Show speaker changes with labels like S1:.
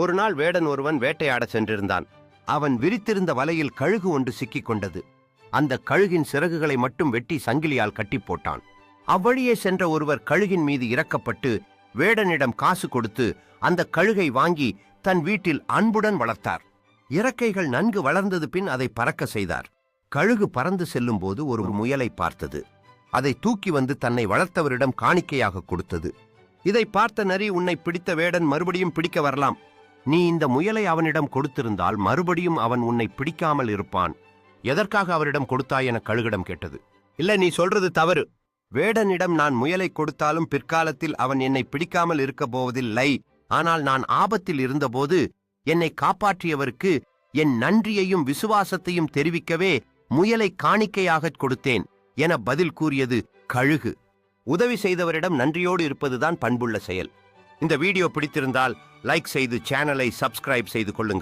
S1: ஒரு நாள் வேடன் ஒருவன் வேட்டையாட சென்றிருந்தான். அவன் விரித்திருந்த வலையில் கழுகு ஒன்று சிக்கிக் கொண்டது. அந்த கழுகின் சிறகுகளை மட்டும் வெட்டி சங்கிலியால் கட்டி போட்டான். அவ்வழியே சென்ற ஒருவர் கழுகின் மீது இறக்கப்பட்டு வேடனிடம் காசு கொடுத்து அந்த கழுகை வாங்கி தன் வீட்டில் அன்புடன் வளர்த்தார். இறக்கைகள் நன்கு வளர்ந்தது பின் அதை பறக்க செய்தார். கழுகு பறந்து செல்லும் போது ஒரு முயலை பார்த்தது. அதை தூக்கி வந்து தன்னை வளர்த்தவரிடம் காணிக்கையாக கொடுத்தது. இதை பார்த்த நரி, உன்னை பிடித்த வேடன் மறுபடியும் பிடிக்க வரலாம். நீ இந்த முயலை அவனிடம் கொடுத்திருந்தால் மறுபடியும் அவன் உன்னை பிடிக்காமல் இருப்பான். எதற்காக அவரிடம் கொடுத்தாய் என கழுகிடம் கேட்டது. இல்ல, நீ சொல்றது தவறு. வேடனிடம் நான் முயலை கொடுத்தாலும் பிற்காலத்தில் அவன் என்னை பிடிக்காமல் இருக்க போவதில்லை. ஆனால் நான் ஆபத்தில் இருந்தபோது என்னை காப்பாற்றியவருக்கு என் நன்றியையும் விசுவாசத்தையும் தெரிவிக்கவே முயலை காணிக்கையாக கொடுத்தேன் என பதில் கூறியது கழுகு. உதவி செய்தவரிடம் நன்றியோடு இருப்பதுதான் பண்புள்ள செயல். இந்த வீடியோ பிடித்திருந்தால் லைக் செய்து சேனலை சப்ஸ்கிரைப் செய்து கொள்ளுங்கள்.